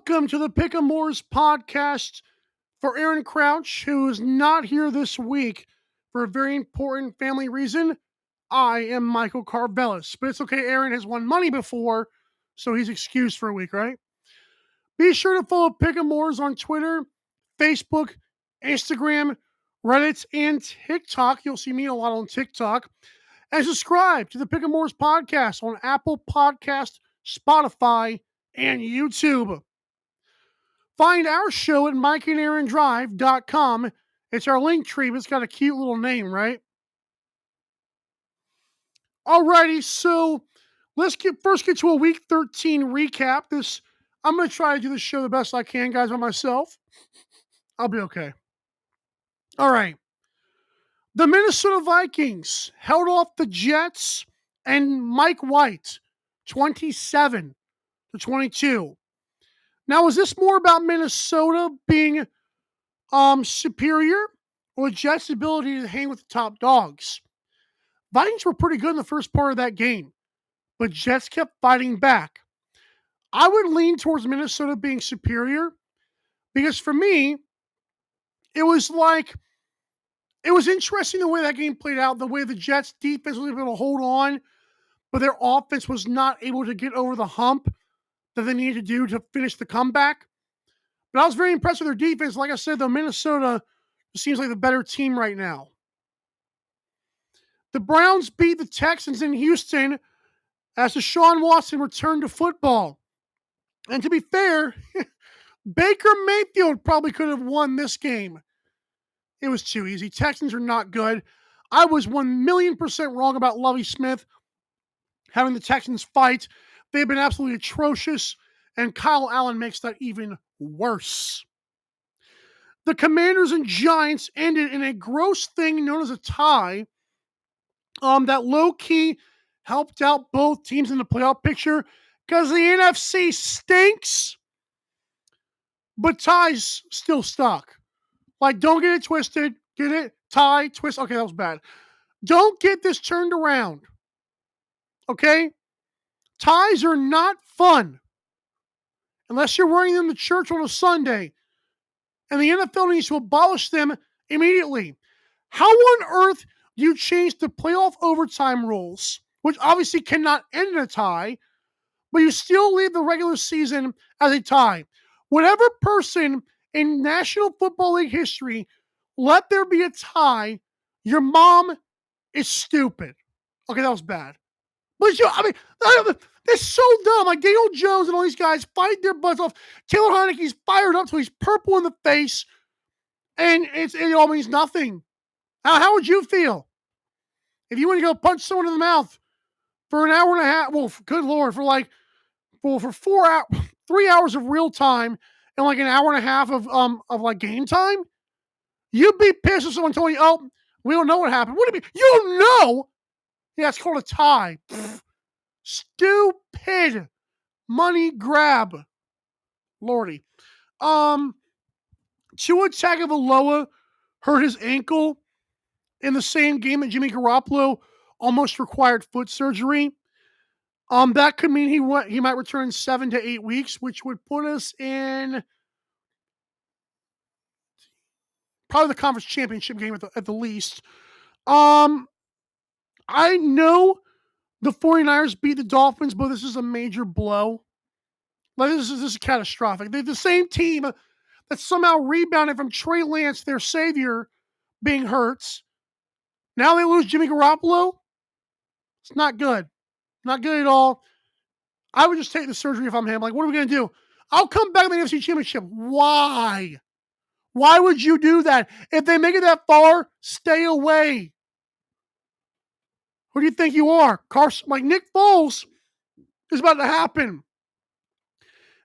Welcome to the Pickin Em podcast for Aaron Crouch, who is not here this week for a very important family reason. I am Michael Carvelis, but it's okay. Aaron has won money before, so he's excused for a week, right? Be sure to follow Pickin Em on Twitter, Facebook, Instagram, Reddit, and TikTok. You'll see me a lot on TikTok. And subscribe to the Pickin Em podcast on Apple Podcast, Spotify, and YouTube. Find our show at mikeandaarondrive.com. It's our link tree, but it's got a cute little name, right? Alrighty, so let's first get to a Week 13 recap. I'm going to try to do this show the best I can, guys, by myself. I'll be okay. All right. The Minnesota Vikings held off the Jets and Mike White 27-22. Now, is this more about Minnesota being superior or Jets' ability to hang with the top dogs? Vikings were pretty good in the first part of that game, but Jets kept fighting back. I would lean towards Minnesota being superior because for me, it was interesting the way that game played out, the way the Jets defense was able to hold on, but their offense was not able to get over the hump that they needed to do to finish the comeback. But I was very impressed with their defense. Like I said, though, Minnesota seems like the better team right now. The Browns beat the Texans in Houston as Deshaun Watson returned to football. And to be fair, Baker Mayfield probably could have won this game. It was too easy. Texans are not good. I was 1,000,000% wrong about Lovie Smith having the Texans fight. They've been absolutely atrocious, and Kyle Allen makes that even worse. The Commanders and Giants ended in a gross thing known as a tie that low-key helped out both teams in the playoff picture because the NFC stinks, but ties still stuck. Like, don't get it twisted. Get it? Tie, twist. Okay, that was bad. Don't get this turned around. Okay? Ties are not fun unless you're wearing them to church on a Sunday. And the NFL needs to abolish them immediately. How on earth do you change the playoff overtime rules, which obviously cannot end in a tie, but you still leave the regular season as a tie? Whatever person in National Football League history let there be a tie, your mom is stupid. Okay, that was bad. But it's so dumb. Like Daniel Jones and all these guys fight their butts off. Taylor Heineke's fired up till he's purple in the face, and it all means nothing. How would you feel if you went to go punch someone in the mouth for an hour and a half? Well, good Lord, for 3 hours of real time and like an hour and a half of like game time? You'd be pissed if someone told you, "Oh, we don't know what happened." What do you mean? You don't know? Yeah, it's called a tie. Pfft. Stupid money grab. Lordy. Tua Tagovailoa hurt his ankle in the same game that Jimmy Garoppolo almost required foot surgery. That could mean he might return in 7 to 8 weeks, which would put us in probably the conference championship game at the least. I know the 49ers beat the Dolphins, but this is a major blow. Like this is catastrophic. They're the same team that somehow rebounded from Trey Lance, their savior, being hurt. Now they lose Jimmy Garoppolo. It's not good. Not good at all. I would just take the surgery if I'm him. Like, what are we going to do? I'll come back in the NFC Championship. Why? Why would you do that? If they make it that far, stay away. Who do you think you are? Carson, like Nick Foles is about to happen.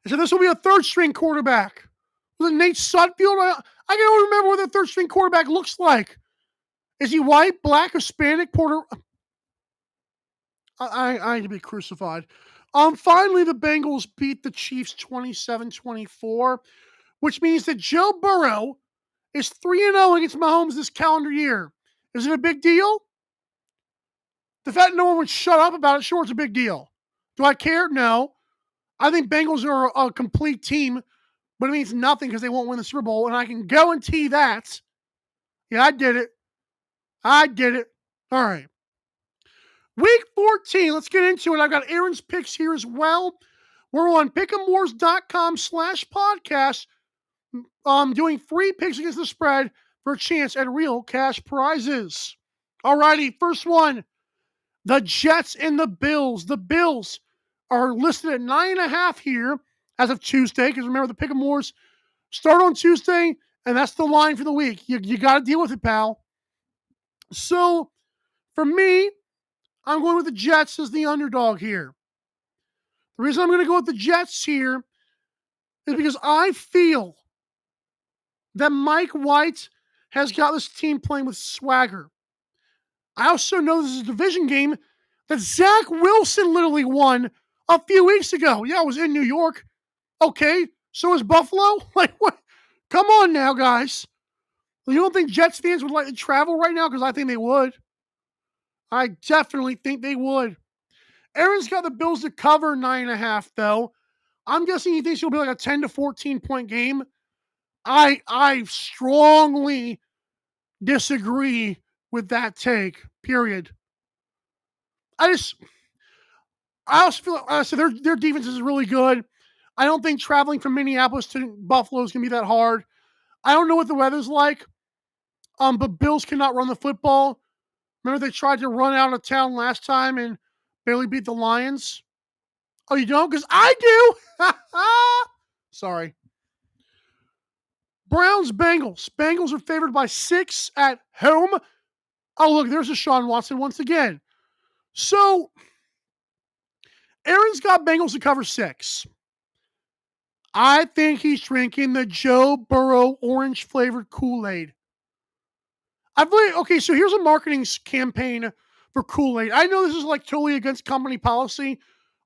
And so this will be a third-string quarterback. Was it Nate Sudfeld? I can't remember what the third-string quarterback looks like. Is he white, black, Hispanic, Puerto? I need to be crucified. Finally, the Bengals beat the Chiefs 27-24, which means that Joe Burrow is 3-0 against Mahomes this calendar year. Is it a big deal? The fact no one would shut up about it, sure, it's a big deal. Do I care? No. I think Bengals are a complete team, but it means nothing because they won't win the Super Bowl, and I can guarantee that. Yeah, I did it. I did it. All right. Week 14, let's get into it. I've got Aaron's picks here as well. We're on pick'emwars.com/podcast, doing free picks against the spread for a chance at real cash prizes. Alrighty, first one, the Jets and the Bills. The Bills are listed at 9.5 here as of Tuesday, because remember, the Pick'em Wars start on Tuesday, and that's the line for the week. You got to deal with it, pal. So, for me, I'm going with the Jets as the underdog here. The reason I'm going to go with the Jets here is because I feel that Mike White has got this team playing with swagger. I also know this is a division game that Zach Wilson literally won a few weeks ago. Yeah, it was in New York. Okay, so is Buffalo? Like, what? Come on now, guys. You don't think Jets fans would like to travel right now? Because I think they would. I definitely think they would. Aaron's got the Bills to cover 9.5, though. I'm guessing he thinks it'll be like a 10 to 14 point game. I strongly disagree with that take, period. I also feel their defense is really good. I don't think traveling from Minneapolis to Buffalo is going to be that hard. I don't know what the weather's like, but Bills cannot run the football. Remember they tried to run out of town last time and barely beat the Lions? Oh, you don't? Because I do! Sorry. Browns, Bengals. Bengals are favored by 6 at home. Oh, look, there's a Deshaun Watson once again. So, Aaron's got Bengals to cover 6. I think he's drinking the Joe Burrow orange-flavored Kool-Aid. Okay, so here's a marketing campaign for Kool-Aid. I know this is like totally against company policy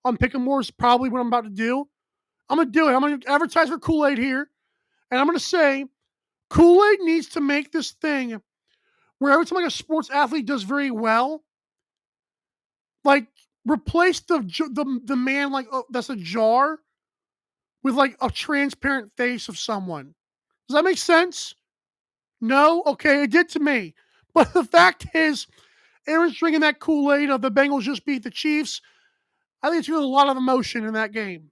on Pick'em Wars, probably what I'm about to do. I'm going to do it. I'm going to advertise for Kool-Aid here, and I'm going to say Kool-Aid needs to make this thing where every time like a sports athlete does very well, like replace the man like that's a jar with like a transparent face of someone. Does that make sense? No? Okay, it did to me. But the fact is, Aaron's drinking that Kool-Aid of the Bengals just beat the Chiefs. I think it's really a lot of emotion in that game.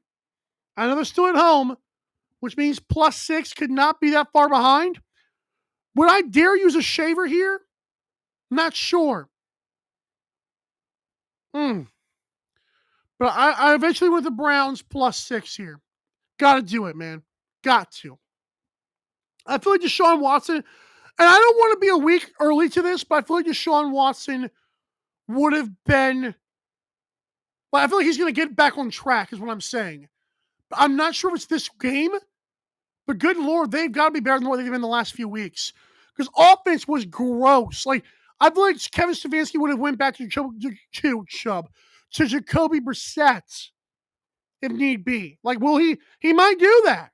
I know they're still at home, which means +6 could not be that far behind. Would I dare use a shaver here? Not sure. But I eventually went the Browns +6 here. Got to do it, man. Got to. I feel like Deshaun Watson, and I don't want to be a week early to this, but I feel like Deshaun Watson would have been, well, I feel like he's going to get back on track is what I'm saying. But I'm not sure if it's this game, but good Lord, they've got to be better than what they've been in the last few weeks. Because offense was gross. Like, I feel like Kevin Stefanski would have went back to Jacoby Brissett if need be. Like, will he? He might do that.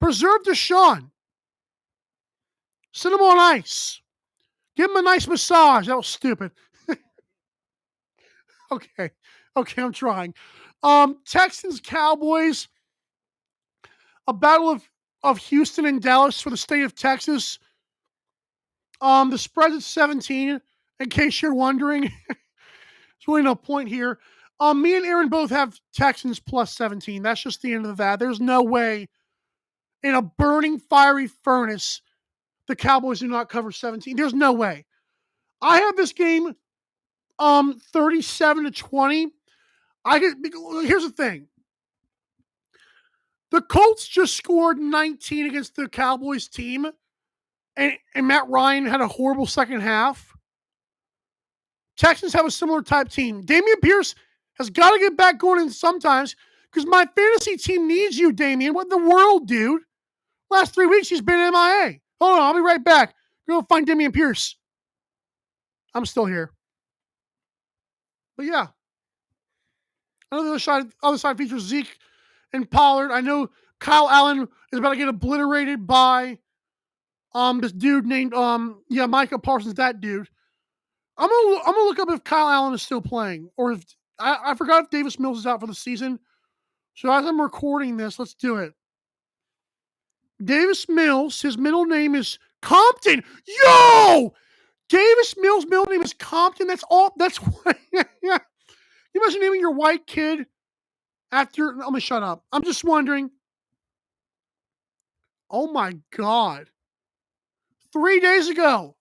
Preserve Deshaun. Sit him on ice. Give him a nice massage. That was stupid. Okay, I'm trying. Texans Cowboys. A battle of Houston and Dallas for the state of Texas. The spread's at 17. In case you're wondering, there's really no point here. Me and Aaron both have Texans +17. That's just the end of that. There's no way in a burning fiery furnace the Cowboys do not cover 17. There's no way. I have this game 37-20. Here's the thing. The Colts just scored 19 against the Cowboys team, and Matt Ryan had a horrible second half. Texans have a similar type team. Dameon Pierce has got to get back going in sometimes because my fantasy team needs you, Dameon. What in the world, dude? Last 3 weeks, he's been MIA. Hold on, I'll be right back. Go find Dameon Pierce. I'm still here. But yeah. I know the other side features Zeke and Pollard. I know Kyle Allen is about to get obliterated by this dude named Micah Parsons, that dude. I'm gonna look up if Kyle Allen is still playing, or if I forgot if Davis Mills is out for the season, So as I'm recording this, let's do it. Davis Mills, his middle name is Compton. Yo! Davis Mills' middle name is Compton. That's all. That's what. Yeah. You imagine naming your white kid after. I'm gonna shut up. I'm just wondering. Oh my God. 3 days ago,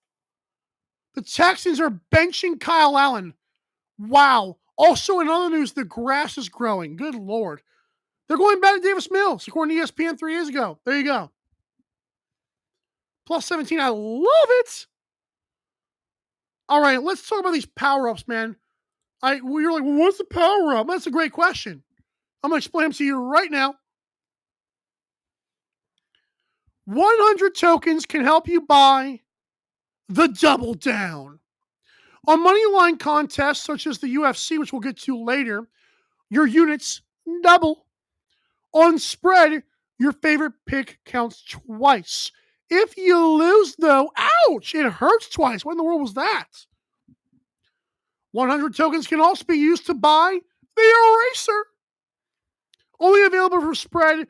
the Texans are benching Kyle Allen. Wow. Also, in other news, the grass is growing. Good Lord. They're going back to Davis Mills, according to ESPN 3 days ago. There you go. Plus 17. I love it. All right, let's talk about these power-ups, man. You're like, well, what's the power-up? That's a great question. I'm going to explain them to you right now. 100 tokens can help you buy the double down. On money line contests such as the UFC, which we'll get to later, your units double. On spread, your favorite pick counts twice. If you lose, though, ouch, it hurts twice. What in the world was that? 100 tokens can also be used to buy the eraser. Only available for spread.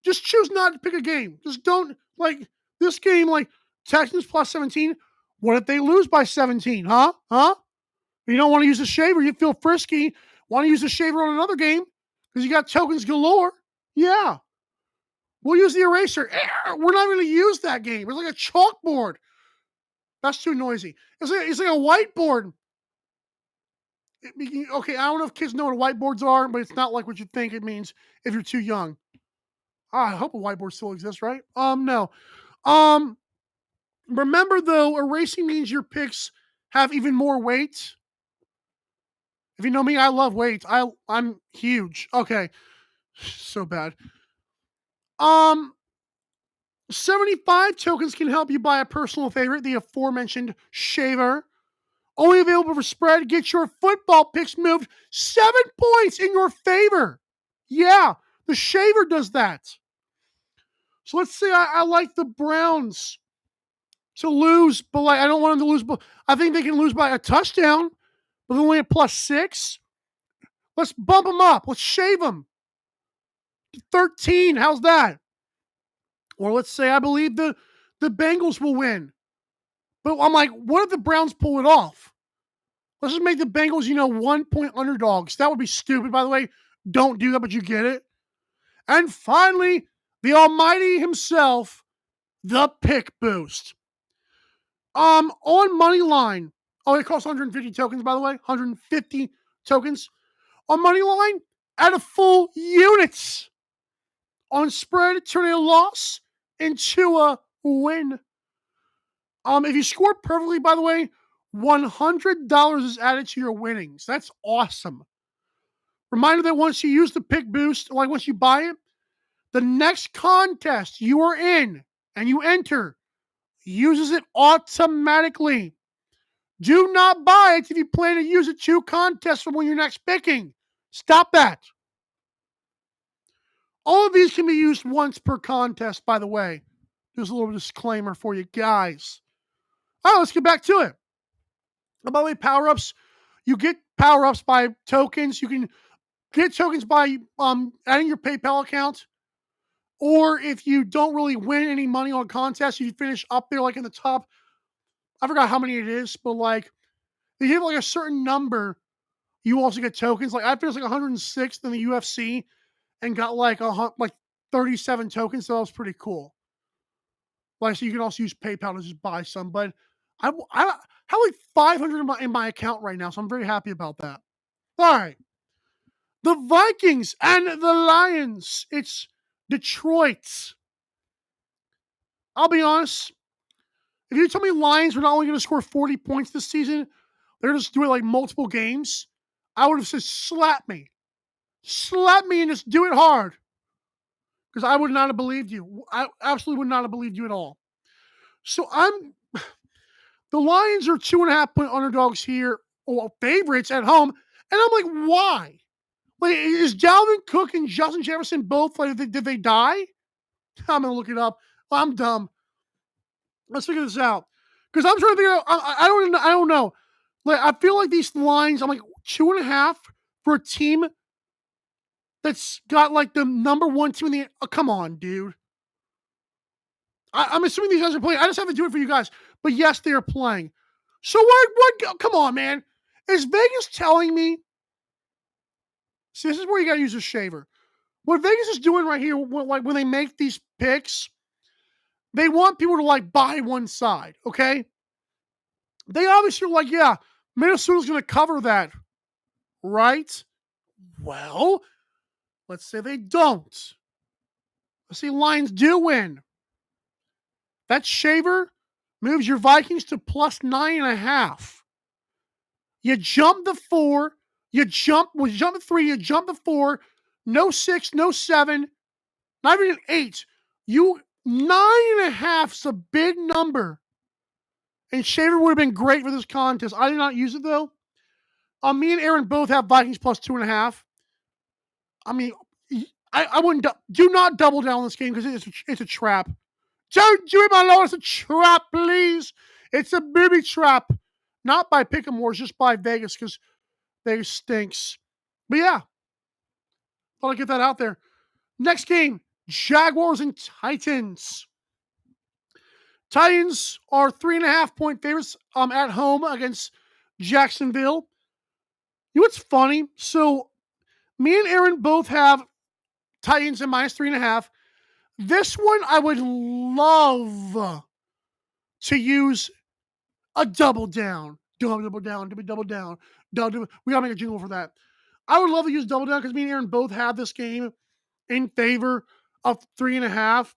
Just choose not to pick a game. Just don't, like, this game, like, Texans plus 17. What if they lose by 17? Huh? You don't want to use a shaver. You feel frisky. Want to use a shaver on another game because you got tokens galore. Yeah. We'll use the eraser. We're not going to use that game. It's like a chalkboard. That's too noisy. It's like a whiteboard. Okay, I don't know if kids know what whiteboards are, but it's not like what you think it means if you're too young. I hope a whiteboard still exists, right? No. Remember though, erasing means your picks have even more weight. If you know me, I love weight. I'm huge. Okay. So bad. 75 tokens can help you buy a personal favorite, the aforementioned shaver. Only available for spread. Get your football picks moved 7 points in your favor. Yeah, the shaver does that. So let's say I like the Browns to lose, but I don't want them to lose. But I think they can lose by a touchdown, but they're only at +6. Let's bump them up. Let's shave them. 13. How's that? Or let's say I believe the Bengals will win. But I'm like, what if the Browns pull it off? Let's just make the Bengals, 1-point underdogs. That would be stupid, by the way. Don't do that, but you get it. And finally, the almighty himself, the pick boost. On money line. Oh, it costs 150 tokens, by the way. 150 tokens. On money line, add a full unit. On spread, turn a loss into a win. If you score perfectly, by the way, $100 is added to your winnings. That's awesome. Reminder that once you use the pick boost, like once you buy it, the next contest you are in and you enter uses it automatically. Do not buy it if you plan to use it 2 contests from when you're next picking. Stop that. All of these can be used once per contest, by the way. There's a little disclaimer for you guys. All right, let's get back to it. By the way, power-ups, you get power-ups by tokens. You can get tokens by adding your PayPal account. Or if you don't really win any money on contests, you finish up there like in the top. I forgot how many it is, but like they give like a certain number, you also get tokens. Like I finished like 106th in the UFC and got like 37 tokens, so that was pretty cool. Like so you can also use PayPal to just buy some, but I have like 500 in my account right now, so I'm very happy about that. All right. The Vikings and the Lions. It's Detroit. I'll be honest. If you tell me Lions were not only going to score 40 points this season, they're just doing like multiple games, I would have said slap me. Slap me and just do it hard. Because I would not have believed you. I absolutely would not have believed you at all. So the Lions are 2.5-point underdogs here, or favorites at home. And I'm like, why? Like, is Dalvin Cook and Justin Jefferson both, like, did they die? I'm going to look it up. I'm dumb. Let's figure this out. Because I'm trying to figure out, I don't know. Like, I feel like these lines, I'm like, 2.5 for a team that's got like the number one team in the. Oh, come on, dude. I'm assuming these guys are playing. I just have to do it for you guys. But yes, they are playing. So what? Come on, man. Is Vegas telling me? See, this is where you got to use a shaver. What Vegas is doing right here, like when they make these picks, they want people to like buy one side. Okay. They obviously are like, yeah, Minnesota's going to cover that, right? Well, let's say they don't. Let's say Lions do win. That shaver moves your Vikings to plus 9.5. You jump the 4. You jump the 3. You jump the 4. No 6, no 7, not even an 8. 9.5 is a big number. And shaver would have been great for this contest. I did not use it though. Me and Aaron both have Vikings plus 2.5. I mean, I wouldn't. Do not double down on this game because it's a trap. Don't do it, my lord. It's a trap, please. It's a booby trap. Not by Pickin Em, just by Vegas because Vegas stinks. But yeah, thought I'd get that out there. Next game, Jaguars and Titans. Titans are 3.5-point favorites at home against Jacksonville. You know what's funny? So me and Aaron both have Titans at minus 3.5. This one I would love to use a double down. Double down. We gotta make a jingle for that. I would love to use double down because me and Aaron both have this game in favor of 3.5.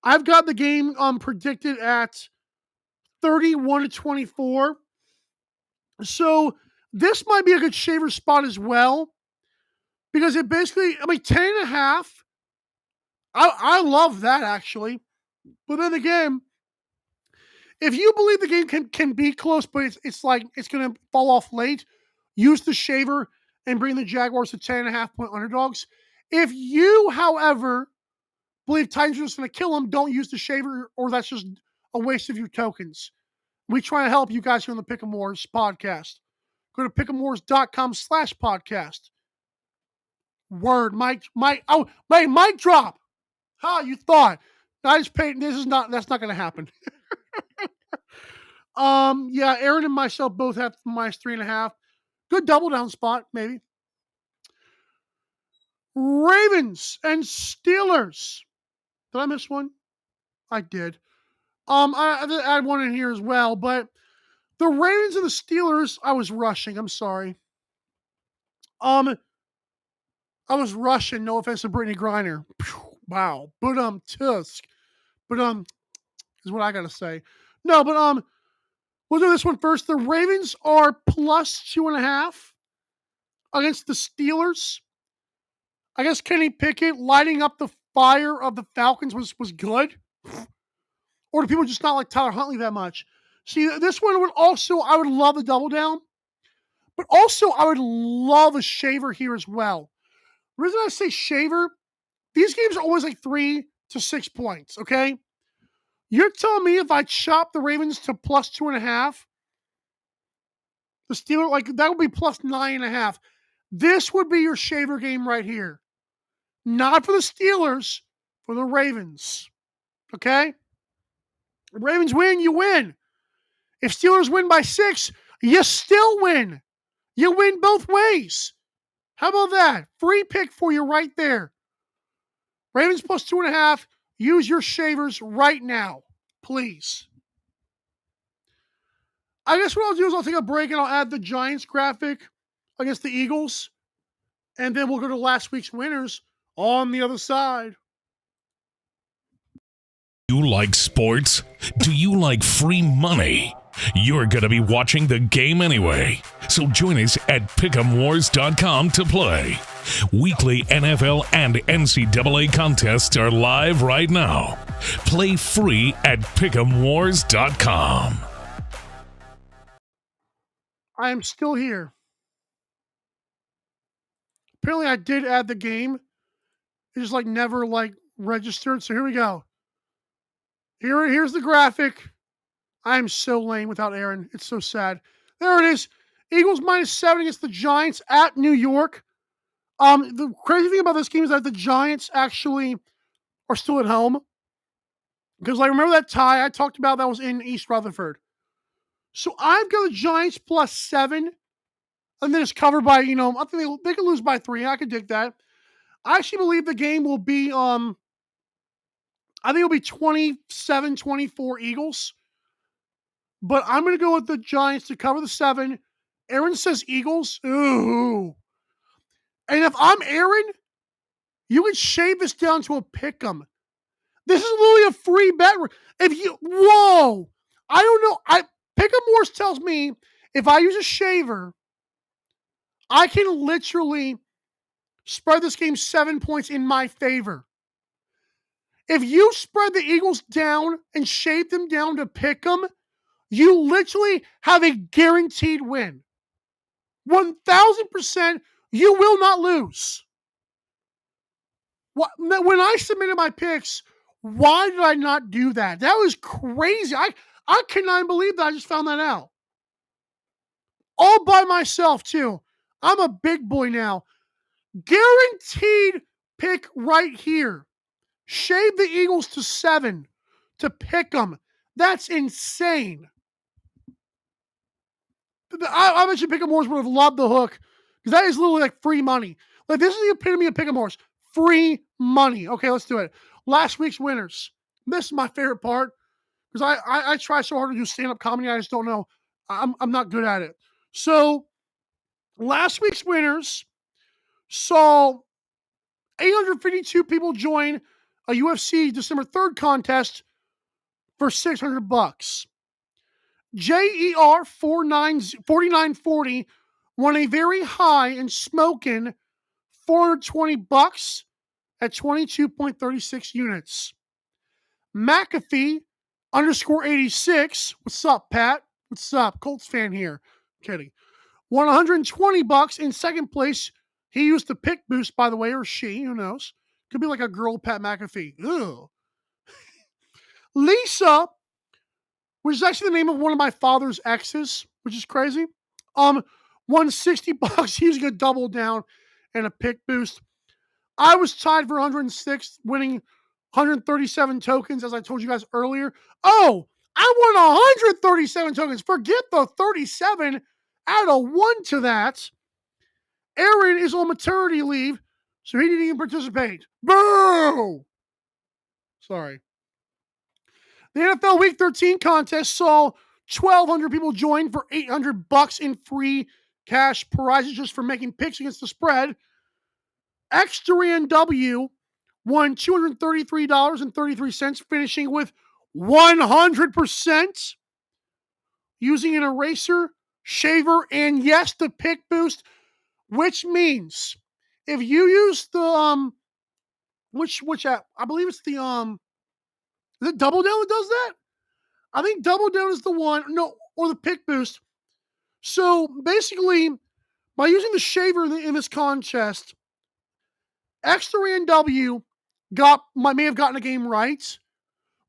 I've got the game predicted at 31-24. So this might be a good shaver spot as well. Because it basically, 10.5. I love that actually. But then again, if you believe the game can be close, but it's like it's going to fall off late, use the shaver and bring the Jaguars to 10.5-point underdogs. If you, however, believe Titans are just going to kill them, don't use the shaver, or that's just a waste of your tokens. We try to help you guys here on the Pickin Wars podcast. Go to pickinwars.com/podcast. Word, mic drop. You thought. I just paid. That's not going to happen. Yeah, Aaron and myself both have minus 3.5. Good double down spot, maybe. Ravens and Steelers. Did I miss one? I did. I add one in here as well, but the Ravens and the Steelers, I was rushing. I'm sorry. I was rushing. No offense to Brittany Griner. Wow. But tusk. But is what I gotta say. No, but we'll do this one first. The Ravens are plus 2.5 against the Steelers. I guess Kenny Pickett lighting up the fire of the Falcons was good. Or do people just not like Tyler Huntley that much? See, this one I would love a double down. But also, I would love a shaver here as well. The reason I say shaver, these games are always like 3 to 6 points, okay? You're telling me if I chop the Ravens to plus 2.5, the Steelers, like that would be plus 9.5. This would be your shaver game right here. Not for the Steelers, for the Ravens. Okay? The Ravens win, you win. If Steelers win by 6, you still win. You win both ways. How about that? Free pick for you right there. Ravens plus 2.5. Use your shavers right now, please. I guess what I'll do is I'll take a break and I'll add the Giants graphic against the Eagles. And then we'll go to last week's winners on the other side. You like sports? Do you like free money? You're going to be watching the game anyway. So join us at pickemwars.com to play. Weekly NFL and NCAA contests are live right now. Play free at pickemwars.com. I am still here. Apparently I did add the game. It just never registered. So here we go. Here's the graphic. I'm so lame without Aaron. It's so sad. There it is. Eagles minus 7 against the Giants at New York. The crazy thing about this game is that the Giants actually are still at home. Because I remember that tie I talked about that was in East Rutherford. So I've got the Giants +7, and then it's covered by, I think they could lose by 3. I could dig that. I actually believe the game will be, I think it'll be 27-24 Eagles. But I'm going to go with the Giants to cover the 7. Aaron says Eagles. Ooh. And if I'm Aaron, you would shave this down to a pick 'em. This is literally a free bet. Whoa. I don't know. Pick 'em Morse tells me if I use a shaver, I can literally spread this game 7 points in my favor. If you spread the Eagles down and shave them down to pick 'em, you literally have a guaranteed win. 1,000%, you will not lose. When I submitted my picks, why did I not do that? That was crazy. I cannot believe that I just found that out. All by myself, too. I'm a big boy now. Guaranteed pick right here. Shave the Eagles to 7 to pick them. That's insane. I mentioned Pick 'em Morse would have loved the hook because that is literally like free money. Like, this is the epitome of Pick 'em Morse. Free money. Okay, let's do it. Last week's winners. This is my favorite part because I try so hard to do stand-up comedy. I just don't know. I'm not good at it. So last week's winners saw 852 people join a UFC December 3rd contest for $600. JER 4940 won a very high and smoking $420 at 22.36 units. McAfee _86. What's up, Pat? What's up? Colts fan here. Kidding. Won $120 in second place. He used the pick boost, by the way, or she, who knows? Could be like a girl, Pat McAfee. Ugh. Lisa, which is actually the name of one of my father's exes, which is crazy. Won $60 using a double down and a pick boost. I was tied for 106, winning 137 tokens, as I told you guys earlier. Oh, I won 137 tokens. Forget the 37. Add a 1 to that. Aaron is on maternity leave, so he didn't even participate. Boo! Sorry. The NFL Week 13 contest saw 1,200 people join for $800 in free cash prizes just for making picks against the spread. X3NW won $233.33, finishing with 100% using an eraser, shaver, and yes, the pick boost, which means if you use the which app? I believe it's the is it Double Down that does that? I think Double Down is the one, no, or the pick boost. So basically, by using the shaver in this contest, X3NW may have gotten a game right,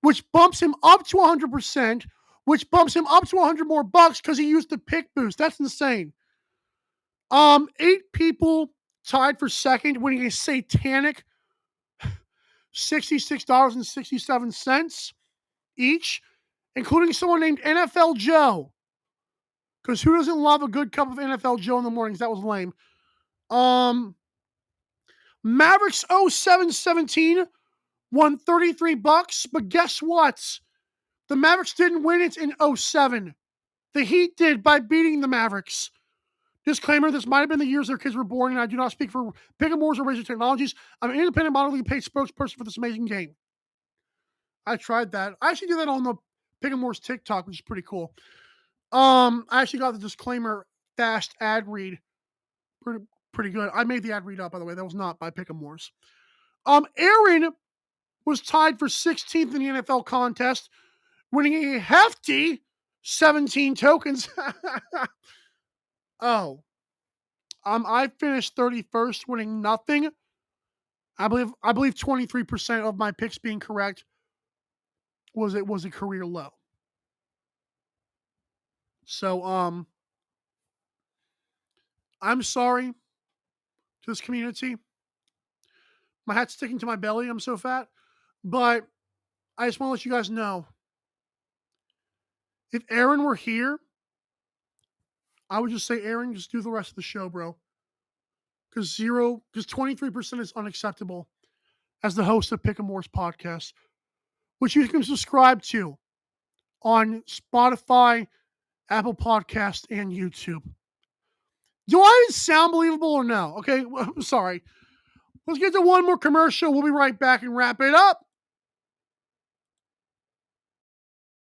which bumps him up to 100%, which bumps him up to 100 more bucks because he used the pick boost. That's insane. 8 people tied for second, winning a satanic $66.67 each, including someone named NFL Joe. Because who doesn't love a good cup of NFL Joe in the mornings? That was lame. Mavericks 0717 won $33, but guess what? The Mavericks didn't win it in 07. The Heat did by beating the Mavericks. Disclaimer, this might have been the years their kids were born, and I do not speak for Pickin Em or Razor Technologies. I'm an independent modeling paid spokesperson for this amazing game. I tried that. I actually did that on the Pickin Em TikTok, which is pretty cool. I actually got the disclaimer fast ad read. Pretty good. I made the ad read up, by the way. That was not by Pickin Em. Aaron was tied for 16th in the NFL contest, winning a hefty 17 tokens. Oh. I finished 31st, winning nothing. I believe 23% of my picks being correct was a career low. So I'm sorry to this community. My hat's sticking to my belly. I'm so fat. But I just want to let you guys know, if Aaron were here, I would just say, Aaron, just do the rest of the show, bro. Because 23% is unacceptable as the host of Pickin Em podcast, which you can subscribe to on Spotify, Apple Podcast, and YouTube. Do I sound believable or no? Okay, I'm sorry. Let's get to one more commercial. We'll be right back and wrap it up.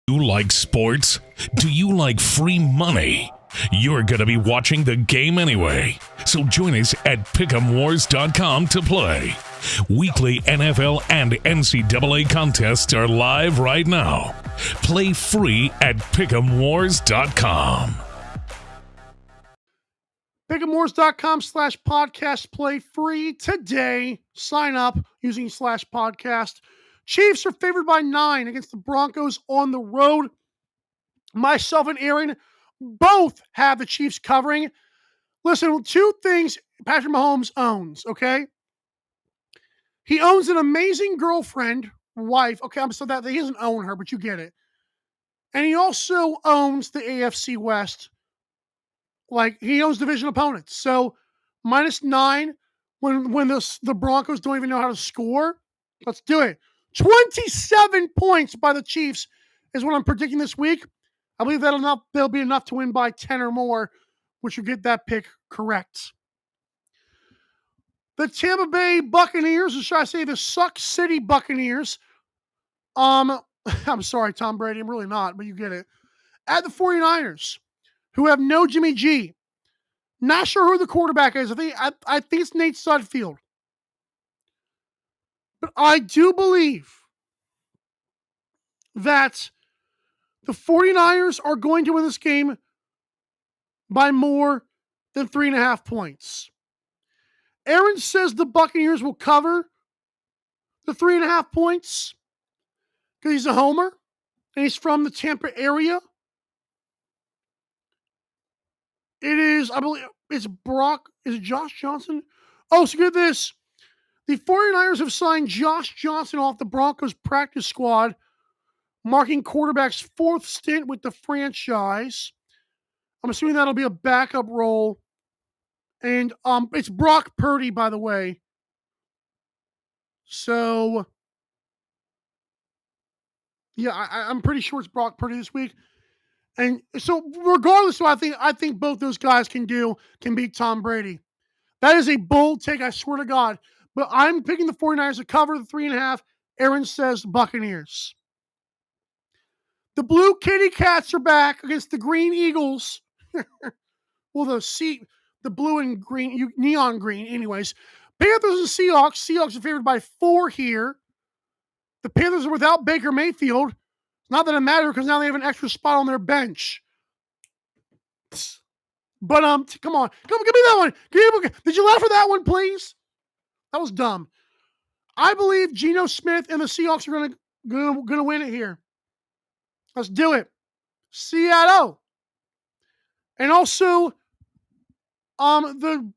Do you like sports? Do you like free money? You're going to be watching the game anyway. So join us at pickemwars.com to play. Weekly NFL and NCAA contests are live right now. Play free at pickemwars.com. Pickemwars.com/podcast. Play free today. Sign up using /podcast. Chiefs are favored by 9 against the Broncos on the road. Myself and Aaron both have the Chiefs covering. Listen, 2 things Patrick Mahomes owns, okay? He owns an amazing girlfriend, wife. Okay, I'm so that he doesn't own her, but you get it. And he also owns the AFC West. Like, he owns division opponents. So, -9 when the Broncos don't even know how to score. Let's do it. 27 points by the Chiefs is what I'm predicting this week. I believe that'll be enough to win by 10 or more, which will get that pick correct. The Tampa Bay Buccaneers, or should I say the Suck City Buccaneers. I'm sorry, Tom Brady. I'm really not, but you get it. At the 49ers, who have no Jimmy G. Not sure who the quarterback is. I think it's Nate Sudfeld. But I do believe that the 49ers are going to win this game by more than 3.5 points. Aaron says the Buccaneers will cover the 3.5 points because he's a homer and he's from the Tampa area. It is, I believe, it's Brock. Is it Josh Johnson? Oh, so get this. The 49ers have signed Josh Johnson off the Broncos practice squad, marking quarterback's 4th stint with the franchise. I'm assuming that'll be a backup role. And it's Brock Purdy, by the way. So, yeah, I'm pretty sure it's Brock Purdy this week. And so, regardless of what I think both those guys can beat Tom Brady. That is a bold take, I swear to God. But I'm picking the 49ers to cover the 3.5. Aaron says Buccaneers. The Blue Kitty Cats are back against the Green Eagles. Well, the blue and green, neon green, anyways. Panthers and Seahawks. Seahawks are favored by 4 here. The Panthers are without Baker Mayfield. Not that it matters because now they have an extra spot on their bench. But come on, give me that one. Did you laugh at that one, please? That was dumb. I believe Geno Smith and the Seahawks are gonna win it here. Let's do it, Seattle. And also, the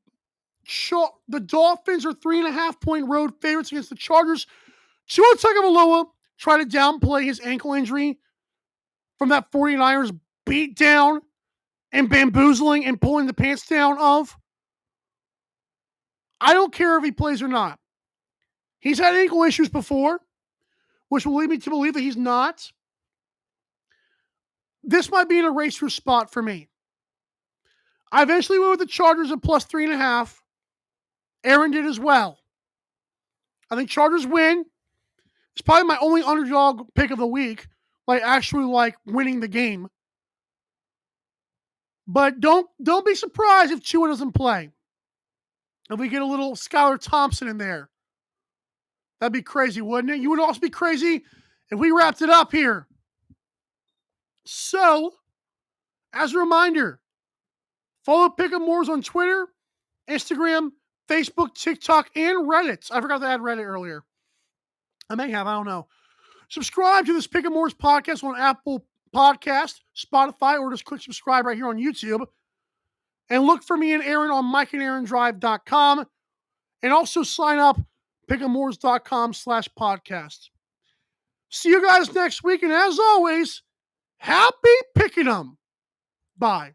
Dolphins are 3.5-point road favorites against the Chargers. Tua Tagovailoa tried to downplay his ankle injury from that 49ers beatdown and bamboozling and pulling the pants down of. I don't care if he plays or not. He's had ankle issues before, which will lead me to believe that he's not. This might be an eraser spot for me. I eventually went with the Chargers at +3.5. Aaron did as well. I think Chargers win. It's probably my only underdog pick of the week. Actually winning the game. But don't be surprised if Tua doesn't play. If we get a little Skylar Thompson in there. That'd be crazy, wouldn't it? You would also be crazy if we wrapped it up here. So, as a reminder, follow Pickin Wars on Twitter, Instagram, Facebook, TikTok, and Reddit. I forgot to add Reddit earlier. I may have, I don't know. Subscribe to this Pickin Wars podcast on Apple Podcast, Spotify, or just click subscribe right here on YouTube. And look for me and Aaron on MikeandAaronDrive.com. And also sign up, pick'emwars.com/podcast. See you guys next week. And as always, happy picking 'em. Bye.